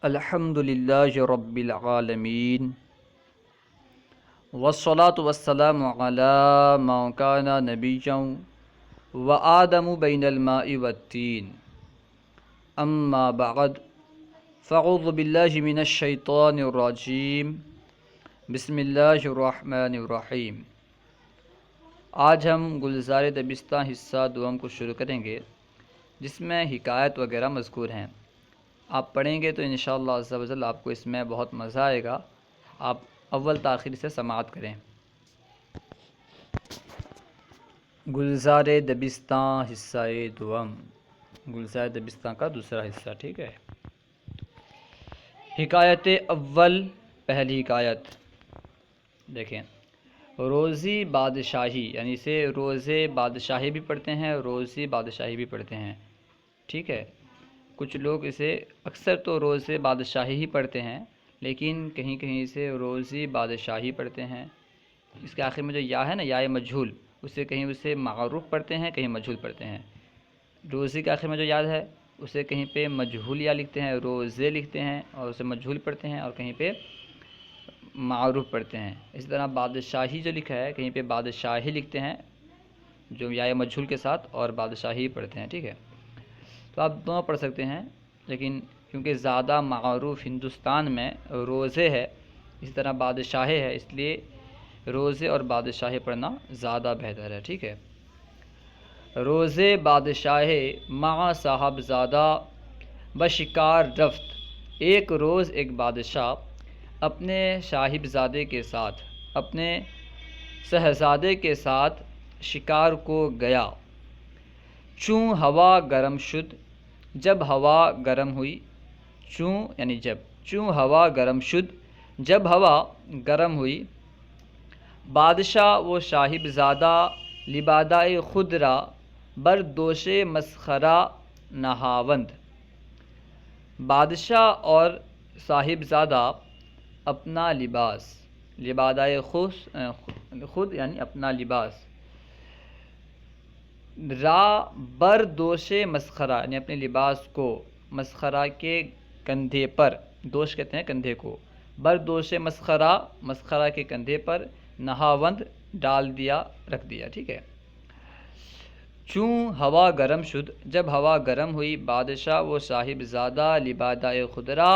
الحمد للہ رب العالمین والصلاة والسلام علی من کان نبیا وآدم بین الماء والتین اما بعد فاعوذ باللہ من الشیطان الرجیم بسم اللہ الرحمن الرحیم۔ آج ہم گلزار دبستہ حصہ دوم کو شروع کریں گے، جس میں حکایت وغیرہ مذکور ہیں۔ آپ پڑھیں گے تو انشاءاللہ عز و جل آپ کو اس میں بہت مزہ آئے گا۔ آپ اول تاخیر سے سماعت کریں۔ گلزار دبستاں حصہ دوم، گلزار دبستاں کا دوسرا حصہ، ٹھیک ہے۔ حکایت اول، پہلی حکایت دیکھیں۔ روزی بادشاہی، یعنی اسے روزے بادشاہی بھی پڑھتے ہیں، روزی بادشاہی بھی پڑھتے ہیں، ٹھیک ہے۔ کچھ لوگ اسے اکثر تو روزے بادشاہی ہی پڑھتے ہیں، لیکن کہیں کہیں اسے روزی بادشاہی پڑھتے ہیں۔ اس کے آخر میں جو یا ہے نا، یا مجہول، اسے معروف پڑھتے ہیں، کہیں مجہول پڑھتے ہیں۔ روزی کے آخر میں جو یاد ہے اسے کہیں پہ مجہول یا لکھتے ہیں، روزے لکھتے ہیں اور اسے مجہول پڑھتے ہیں، اور کہیں پہ معروف پڑھتے ہیں۔ اسی طرح بادشاہی جو لکھا ہے کہیں پہ بادشاہی لکھتے ہیں جو یا مجہول کے ساتھ، اور بادشاہی پڑھتے ہیں، ٹھیک ہے۔ تو آپ دونوں پڑھ سکتے ہیں، لیکن کیونکہ زیادہ معروف ہندوستان میں روزے ہے، اسی طرح بادشاہی ہے، اس لیے روزے اور بادشاہی پڑھنا زیادہ بہتر ہے، ٹھیک ہے۔ روزے بادشاہی مع صاحب زادہ بشکار رفت۔ ایک روز ایک بادشاہ اپنے صاحب زادے کے ساتھ، اپنے شہزادے کے ساتھ شکار کو گیا۔ چوں ہوا گرم شد، جب ہوا گرم ہوئی، چوں یعنی جب، چوں ہوا گرم شد، جب ہوا گرم ہوئی، بادشاہ و صاحب زادہ لبادۂ خود را بر دوش مسخرہ نہاوند۔ بادشاہ اور صاحب زادہ اپنا لباس، لبادۂ خود یعنی اپنا لباس، را بر دوش مسخرہ یعنی اپنے لباس کو، مسخرہ کے کندھے پر، دوش کہتے ہیں کندھے کو، بر دوش مسخرہ، مسخرہ کے کندھے پر، نہاوند ڈال دیا، رکھ دیا، ٹھیک ہے۔ چوں ہوا گرم شد، جب ہوا گرم ہوئی، بادشاہ و صاحب زادہ لبادۂ خود را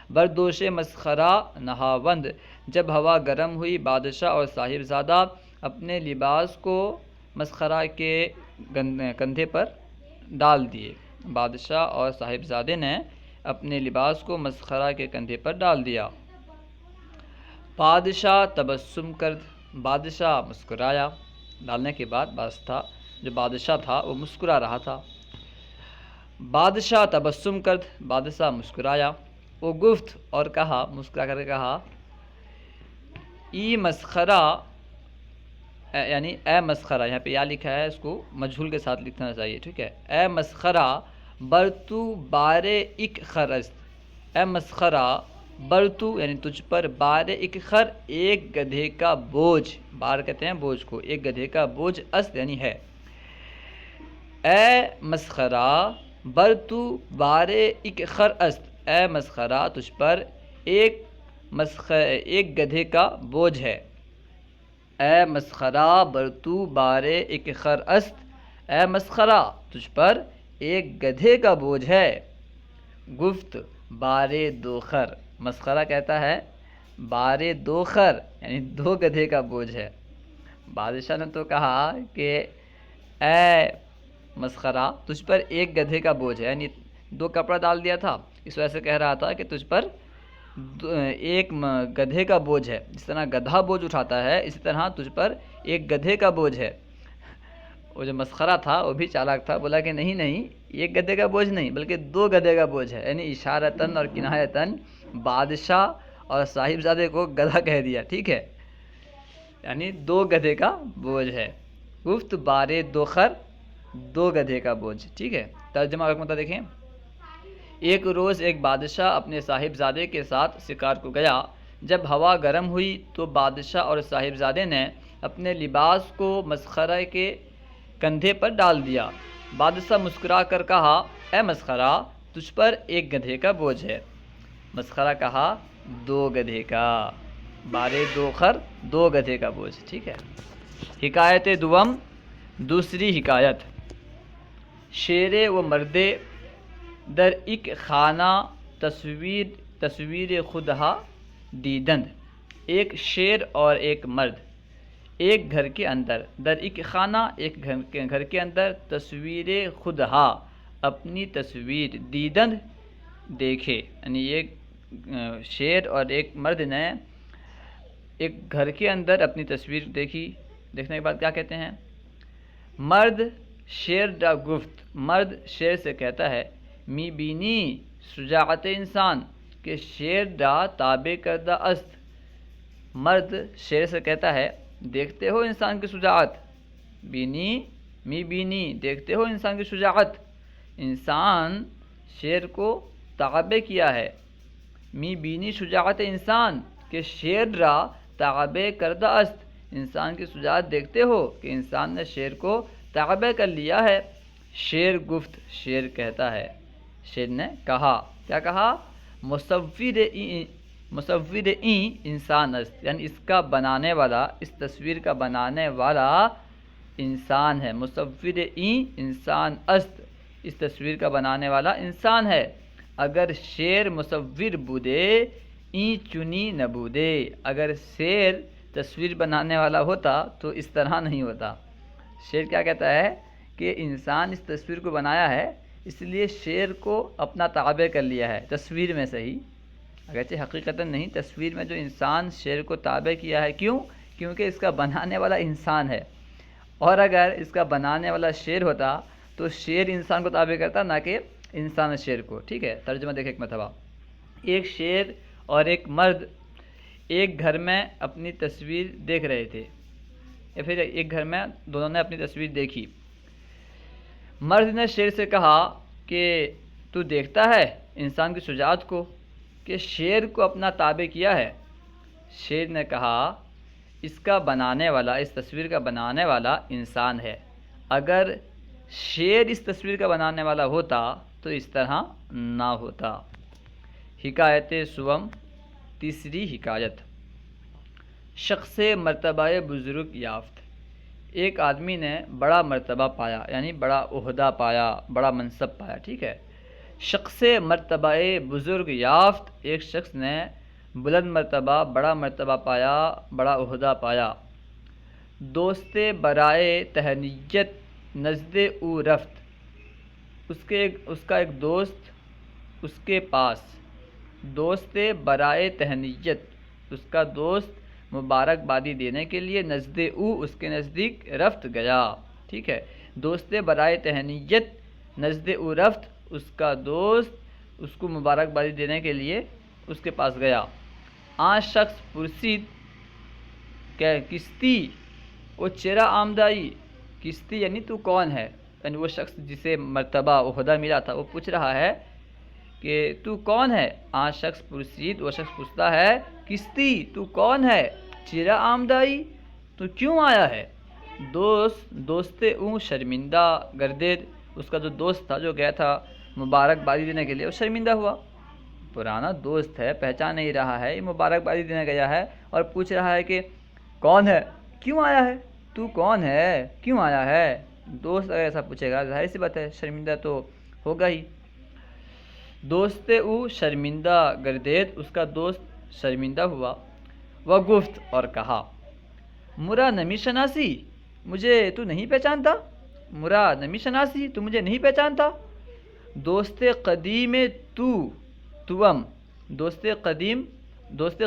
بر دوش مسخرہ نہاوند۔ جب ہوا گرم ہوئی، بادشاہ اور صاحب زادہ اپنے لباس کو مسخرہ کے کندھے پر ڈال دیے۔ بادشاہ اور صاحب زادے نے اپنے لباس کو مسخرہ کے کندھے پر ڈال دیا۔ بادشاہ تبسم کرد، بادشاہ مسکرایا۔ ڈالنے کے بعد جو بادشاہ تھا وہ مسکرا رہا تھا۔ بادشاہ تبسم کرد، بادشاہ مسکرایا۔ وہ گفت اور کہا، مسکرا کر کے کہا، ای مسخرہ یعنی اے مسخرہ، یہاں پہ یا لکھا ہے، اس کو مجہول کے ساتھ لکھنا چاہیے، ٹھیک ہے۔ اے مسخرہ برتو بارے اک خر است، اے مسخرہ برتو یعنی تجھ پر، بارے اک خر ایک گدھے کا بوجھ، بار کہتے ہیں بوجھ کو، ایک گدھے کا بوجھ، است یعنی ہے۔ اے مسخرہ برتو بارے اک خر است، اے مسخرہ تجھ پر ایک گدھے کا بوجھ ہے۔ اے مسخرہ برتو بارے اک خر است، اے مسخرہ تجھ پر ایک گدھے کا بوجھ ہے۔ گفت بارے دو خر، مسخرہ کہتا ہے بارے دو خر یعنی دو گدھے کا بوجھ ہے۔ بادشاہ نے تو کہا کہ اے مسخرہ تجھ پر ایک گدھے کا بوجھ ہے، یعنی دو کپڑا ڈال دیا تھا، اس وجہ سے کہہ رہا تھا کہ تجھ پر ایک گدھے کا بوجھ ہے۔ جس طرح گدھا بوجھ اٹھاتا ہے، اسی طرح تجھ پر ایک گدھے کا بوجھ ہے۔ وہ جو مسخرہ تھا وہ بھی چالاک تھا، بولا کہ نہیں ایک گدھے کا بوجھ نہیں بلکہ دو گدھے کا بوجھ ہے، یعنی اشارتاً اور کنایتاً بادشاہ اور صاحب زادے کو گدھا کہہ دیا، ٹھیک ہے، یعنی دو گدھے کا بوجھ ہے۔ گفت بارے دو خر، دو گدھے کا بوجھ، ٹھیک ہے۔ ترجمہ رقمتہ دیکھیں۔ ایک روز ایک بادشاہ اپنے صاحب زادے کے ساتھ شکار کو گیا۔ جب ہوا گرم ہوئی تو بادشاہ اور صاحب زادے نے اپنے لباس کو مسخرہ کے کندھے پر ڈال دیا۔ بادشاہ مسکرا کر کہا، اے مسخرہ تجھ پر ایک گدھے کا بوجھ ہے۔ مسخرہ کہا دو گدھے کا، بارے دو خر دو گدھے کا بوجھ، ٹھیک ہے۔ حکایت دوم، دوسری حکایت، شیر و مردے در ایک خانہ تصویر خودہا دیدند۔ ایک شیر اور ایک مرد ایک گھر کے اندر، در ایک خانہ ایک گھر کے اندر، تصویر خودہا اپنی تصویر، دیدند دیکھے، یعنی ایک شیر اور ایک مرد نے ایک گھر کے اندر اپنی تصویر دیکھی۔ دیکھنے کے بعد کیا کہتے ہیں؟ مرد شیر را گفت، مرد شیر سے کہتا ہے، می بینی شجاعت انسان، کہ شیر را تابع کردہ است۔ مرد شیر سے کہتا ہے، دیکھتے ہو انسان کی شجاعت، بینی می بینی، دیکھتے ہو انسان کی شجاعت، انسان شیر کو تابع کیا ہے، می بینی شجاعت انسان، کہ شیر را تابع کردہ است، انسان کی شجاعت دیکھتے ہو کہ انسان نے شیر کو تابع کر لیا ہے۔ شیر گفت، شیر کہتا ہے، شیر نے کہا، کیا کہا؟ مصور این انسان است، یعنی اس کا بنانے والا، اس تصویر کا بنانے والا انسان ہے۔ مصور این انسان است، اس تصویر کا بنانے والا انسان ہے۔ اگر شیر مصور بودے این چنی نہ بودے، اگر شیر تصویر بنانے والا ہوتا تو اس طرح نہیں ہوتا۔ شیر کیا کہتا ہے کہ انسان اس تصویر کو بنایا ہے، اس لیے شیر کو اپنا تابع کر لیا ہے، تصویر میں سے ہی، اگرچہ حقیقتاً نہیں، تصویر میں جو انسان شیر کو تابع کیا ہے۔ کیوں؟ کیونکہ اس کا بنانے والا انسان ہے، اور اگر اس کا بنانے والا شیر ہوتا تو شیر انسان کو تابع کرتا، نہ کہ انسان شیر کو، ٹھیک ہے۔ ترجمہ دیکھیں ایک مرتبہ، ایک شیر اور ایک مرد ایک گھر میں اپنی تصویر دیکھ رہے تھے، یا پھر ایک گھر میں دونوں نے اپنی تصویر دیکھی۔ مرد نے شیر سے کہا کہ تو دیکھتا ہے انسان کی شجاعت کو، کہ شیر کو اپنا تابع کیا ہے۔ شیر نے کہا، اس کا بنانے والا، اس تصویر کا بنانے والا انسان ہے، اگر شیر اس تصویر کا بنانے والا ہوتا تو اس طرح نہ ہوتا۔ حکایت سوم، تیسری حکایت، شخص مرتبہ بزرگ یافت۔ ایک آدمی نے بڑا مرتبہ پایا، یعنی بڑا عہدہ پایا، بڑا منصب پایا، ٹھیک ہے۔ شخص مرتبہ بزرگ یافت، ایک شخص نے بلند مرتبہ، بڑا مرتبہ پایا، بڑا عہدہ پایا۔ دوست برائے تہنیت نزد او رفت، اس کا ایک دوست اس کے پاس، دوست برائے تہنیت، اس کا دوست مبارکبادی دینے کے لیے، نزد او، اس کے نزدیک، رفت گیا، ٹھیک ہے۔ دوست برائے تہنیت نزد او رفت، اس کا دوست اس کو مبارکبادی دینے کے لیے اس کے پاس گیا۔ آن شخص پرسید کہ کستی وہ چرا آمدائی، کستی یعنی تو کون ہے، یعنی وہ شخص جسے مرتبہ عہدہ ملا تھا وہ پوچھ رہا ہے کہ تو کون ہے۔ آن شخص پرسید، وہ شخص پوچھتا ہے، کستی تو کون ہے، چرا آمدائی تو کیوں آیا ہے۔ دوست اون شرمندہ گردید، اس کا جو دوست تھا جو گیا تھا مبارکبادی دینے کے لیے، وہ شرمندہ ہوا، پرانا دوست ہے، پہچان نہیں رہا ہے، یہ مبارکبادی دینے گیا ہے اور پوچھ رہا ہے کہ کون ہے، کیوں آیا ہے، تو کون ہے، کیوں آیا ہے۔ دوست اگر ایسا پوچھے گا ظاہر سی بات ہے شرمندہ تو ہوگا ہی۔ دوست او شرمندہ گردید، اس کا دوست شرمندہ ہوا۔ وہ گفت، اور کہا، مرا نمی شناسی، مجھے تو نہیں پہچانتا، مرا نمی شناسی، تو مجھے نہیں پہچانتا۔ دوست قدیم توام، دوست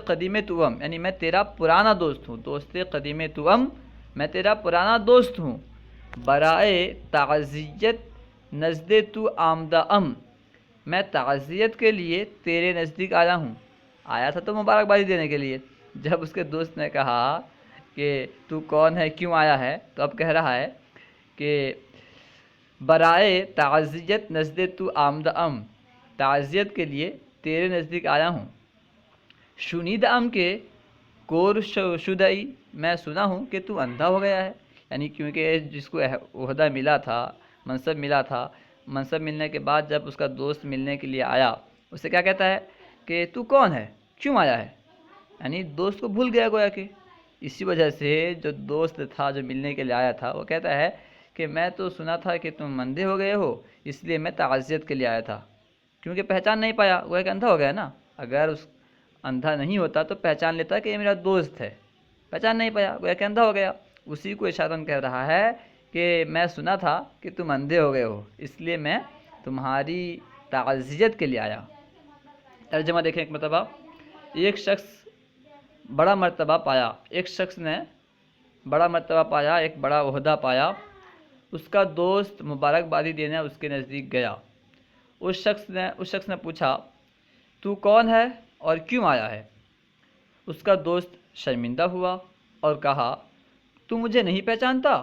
قدیم توام، یعنی میں تیرا پرانا دوست ہوں، دوست قدیم توام، میں تیرا پرانا دوست ہوں۔ برائے تعزیت نزد تو آمدہ ام، میں تعزیت کے لیے تیرے نزدیک آیا ہوں، آیا تھا تو مبارکبادی دینے کے لیے۔ جب اس کے دوست نے کہا کہ تو کون ہے، کیوں آیا ہے، تو اب کہہ رہا ہے کہ برائے تعزیت نزد تو آمدہ ام، تعزیت کے لیے تیرے نزدیک آیا ہوں۔ شنید ام کے کور شدئی، میں سنا ہوں کہ تو اندھا ہو گیا ہے، یعنی کیونکہ جس کو عہدہ ملا تھا، منصب ملا تھا، منصب ملنے کے بعد جب اس کا دوست ملنے کے لیے آیا، اسے کیا کہتا ہے کہ تو کون ہے، کیوں آیا ہے، یعنی دوست کو بھول گیا گویا کہ. اسی وجہ سے جو دوست تھا جو ملنے کے لیے آیا تھا وہ کہتا ہے کہ میں تو سنا تھا کہ تم اندھے ہو گئے ہو، اس لیے میں تعزیت کے لیے آیا تھا. کیونکہ پہچان نہیں پایا، وہ ایک اندھا ہو گیا نا. اگر اس اندھا نہیں ہوتا تو پہچان لیتا کہ یہ میرا دوست ہے. پہچان نہیں پایا، وہ ایک اندھا ہو گیا. اسی کو اشارہ کہہ رہا ہے کہ میں سنا تھا کہ تم اندھے ہو گئے ہو، اس لیے میں تمہاری تعزیت کے لیے آیا. ترجمہ دیکھیں ایک مرتبہ. ایک شخص بڑا مرتبہ پایا، ایک شخص نے بڑا مرتبہ پایا، ایک بڑا عہدہ پایا. اس کا دوست مبارکبادی دینے اس کے نزدیک گیا. اس شخص نے پوچھا تو کون ہے اور کیوں آیا ہے؟ اس کا دوست شرمندہ ہوا اور کہا تو مجھے نہیں پہچانتا،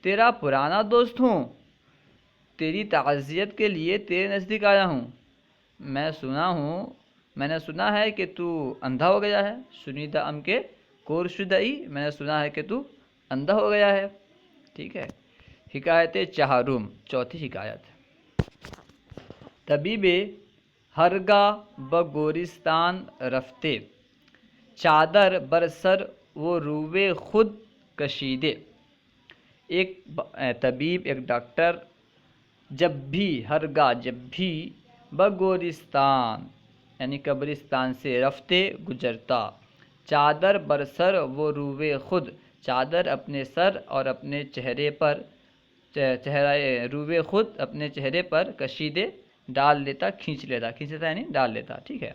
تیرا پرانا دوست ہوں، تیری تعزیت کے لیے تیرے نزدیک آیا ہوں. میں نے سنا ہے کہ تو اندھا ہو گیا ہے. شنیدہ ام کے کور شدئی، میں نے سنا ہے کہ تو اندھا ہو گیا ہے. ٹھیک ہے. حکایت چہارم، چوتھی حکایت. طبیب ہرگاہ بگورستان رفتے، چادر بر سر وہ روے خود کشیدے. ایک طبیب، ایک ڈاکٹر جب بھی بگورستان یعنی قبرستان سے رفتے گزرتا، چادر بر سر وہ روے خود، چادر اپنے سر اور اپنے چہرے پر روے خود اپنے چہرے پر کشیدے ڈال لیتا، کھینچ لیتا یعنی ڈال لیتا. ٹھیک ہے.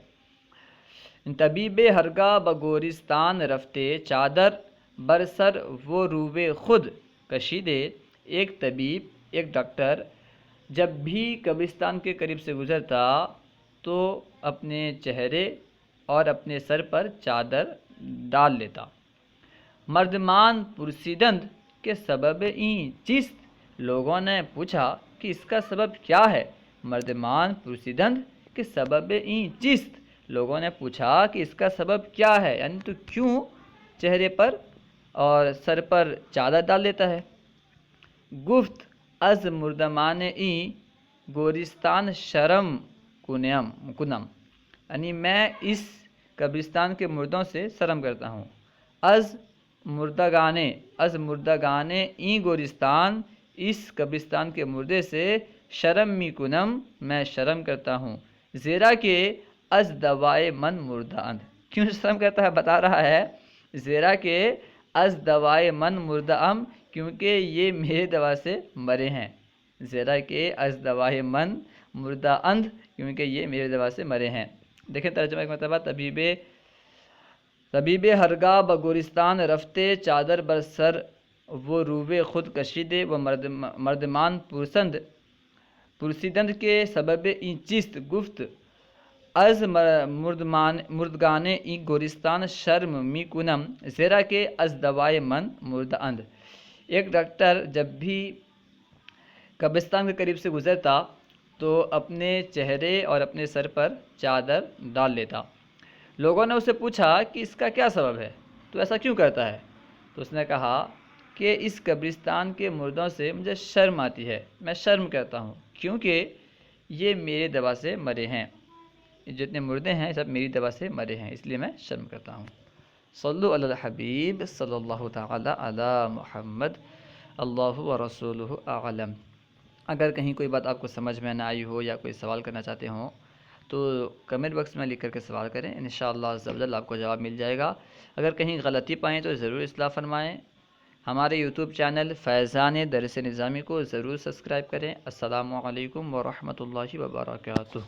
طبیب ہرگاہ بگورستان رفتے، چادر بر سر وہ روے خود کشیدے. ایک طبیب، ایک ڈاکٹر جب بھی قبرستان کے قریب سے گزرتا تو اپنے چہرے اور اپنے سر پر چادر ڈال لیتا. مردمان پرسیدند کے سبب این چیست، لوگوں نے پوچھا کہ اس کا سبب کیا ہے. مردمان پرسیدند کے سبب این چیست، لوگوں نے پوچھا کہ اس کا سبب کیا ہے، یعنی تو کیوں چہرے پر اور سر پر چادر ڈال لیتا ہے. گفت از مردمان این گورستان شرم کنم، یعنی میں اس قبرستان کے مردوں سے شرم کرتا ہوں. از مردگانے این گورستان، اس قبرستان کے مردے سے شرم می کنم، میں شرم کرتا ہوں. زیرا کہ از دوائے من مردہ اند، کیوں شرم کرتا ہے بتا رہا ہے. زیرا کہ از دوائے من مردہ ام، کیونکہ یہ میرے دوا سے مرے ہیں. زیرا کہ از دوائے من مردہ اند، کیونکہ یہ میرے دوا سے مرے ہیں. دیکھیں ترجمہ ایک مرتبہ. طبیب ہرگاہ بگورستان رفتے، چادر بر سر وہ روے خود کشیدے، وہ مردمان پرسیدند کے سبب این چیست. گفت از مردگانے این گورستان شرم می کنم، زیرا کہ از دوائے من مردہ اند. ایک ڈاکٹر جب بھی قبرستان کے قریب سے گزرتا تو اپنے چہرے اور اپنے سر پر چادر ڈال لیتا. لوگوں نے اسے پوچھا کہ اس کا کیا سبب ہے، تو ایسا کیوں کرتا ہے؟ تو اس نے کہا کہ اس قبرستان کے مردوں سے مجھے شرم آتی ہے، میں شرم کرتا ہوں، کیونکہ یہ میرے دوا سے مرے ہیں. جتنے مردے ہیں سب میری دوا سے مرے ہیں، اس لیے میں شرم کرتا ہوں. صلو علی الحبیب صلی اللہ تعالی علی محمد، اللہ و رسولہ اعلم. اگر کہیں کوئی بات آپ کو سمجھ میں نہ آئی ہو یا کوئی سوال کرنا چاہتے ہوں تو کمنٹ باکس میں لکھ کر کے سوال کریں، انشاءاللہ عز و جل آپ کو جواب مل جائے گا. اگر کہیں غلطی پائیں تو ضرور اصلاح فرمائیں. ہمارے یوٹیوب چینل فیضان درس نظامی کو ضرور سبسکرائب کریں. السلام علیکم ورحمۃ اللہ وبرکاتہ.